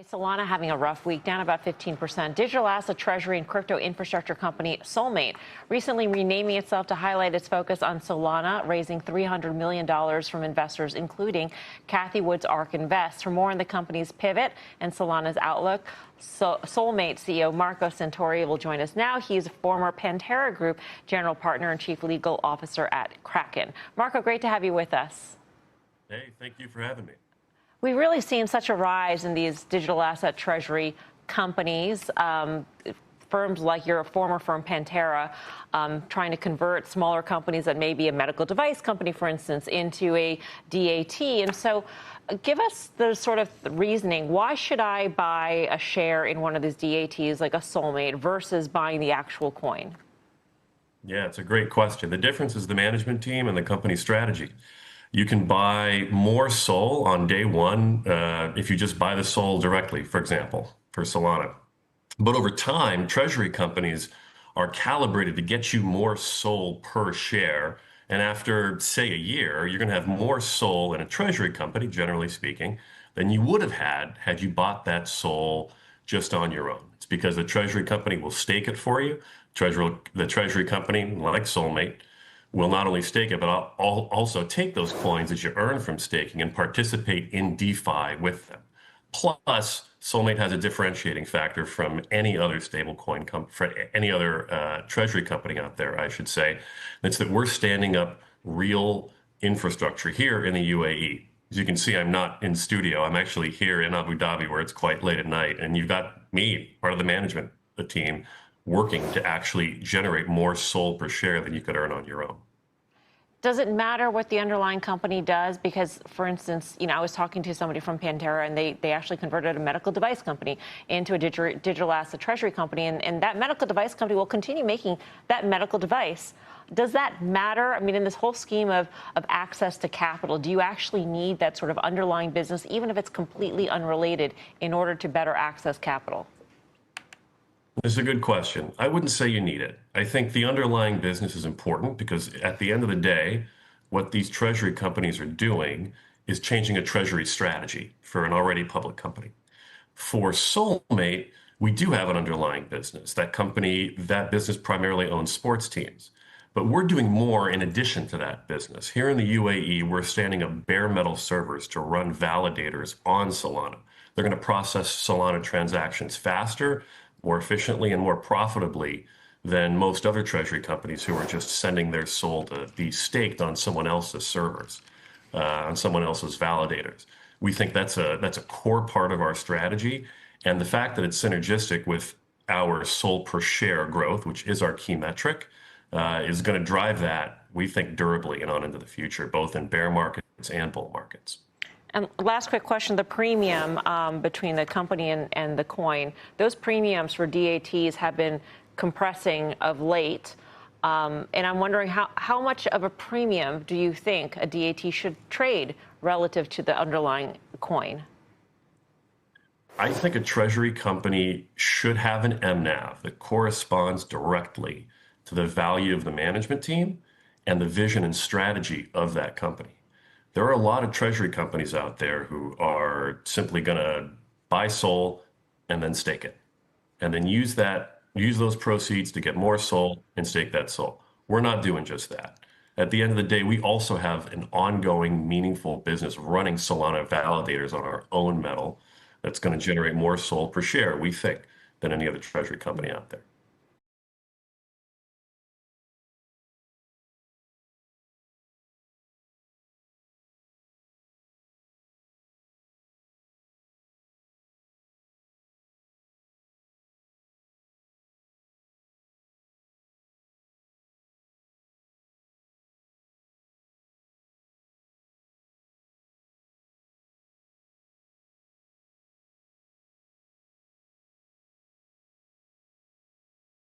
Solana having a rough week, down about 15%. Digital asset treasury and crypto infrastructure company Solmate recently renaming itself to highlight its focus on Solana, raising $300 million from investors, including Cathie Wood's ARK Invest. For more on the company's pivot and Solana's outlook, Solmate CEO Marco Santori will join us now. He's a former Pantera Group general partner and chief legal officer at Kraken. Marco, great to have you with us. Hey, thank you for having me. We've really seen such a rise in these digital asset treasury companies, firms like your former firm, Pantera, trying to convert smaller companies that may be a medical device company, for instance, into a DAT. And so give us the sort of reasoning. Why should I buy a share in one of these DATs like a Solmate versus buying the actual coin? Yeah, it's a great question. The difference is the management team and the company strategy. You can buy more SOL on day one if you just buy the SOL directly, for example, for Solana. But over time, treasury companies are calibrated to get you more SOL per share. And after, say, a year, you're going to have more SOL in a treasury company, generally speaking, than you would have had you bought that SOL just on your own. It's because the treasury company will stake it for you. The treasury company, like Solmate, will not only stake it, but also take those coins that you earn from staking and participate in DeFi with them. Plus, Solmate has a differentiating factor from any other stablecoin for any other treasury company out there, I should say. It's that we're standing up real infrastructure here in the UAE. As you can see, I'm not in studio. I'm actually here in Abu Dhabi, where it's quite late at night, and you've got me, part of the management team, working to actually generate more SOL per share than you could earn on your own. Does it matter what the underlying company does? Because, for instance, I was talking to somebody from Pantera, and they actually converted a medical device company into a digital asset treasury company, and that medical device company will continue making that medical device. Does that matter? I mean, in this whole scheme of access to capital, do you actually need that sort of underlying business, even if it's completely unrelated, in order to better access capital? This is a good question. I wouldn't say you need it. I think the underlying business is important because at the end of the day, what these treasury companies are doing is changing a treasury strategy for an already public company. For Solmate, we do have an underlying business. That business primarily owns sports teams. But we're doing more in addition to that business. Here in the UAE, we're standing up bare metal servers to run validators on Solana. They're going to process Solana transactions faster, more efficiently, and more profitably than most other treasury companies who are just sending their SOL to be staked on someone else's servers, on someone else's validators. We think that's a core part of our strategy, and the fact that it's synergistic with our SOL per share growth, which is our key metric, is going to drive that, we think, durably and on into the future, both in bear markets and bull markets. And last quick question, the premium between the company and the coin, those premiums for DATs have been compressing of late. And I'm wondering how much of a premium do you think a DAT should trade relative to the underlying coin? I think a treasury company should have an MNAV that corresponds directly to the value of the management team and the vision and strategy of that company. There are a lot of treasury companies out there who are simply going to buy SOL and then stake it, and then use those proceeds to get more SOL and stake that SOL. We're not doing just that. At the end of the day, we also have an ongoing, meaningful business running Solana validators on our own metal that's going to generate more SOL per share, we think, than any other treasury company out there.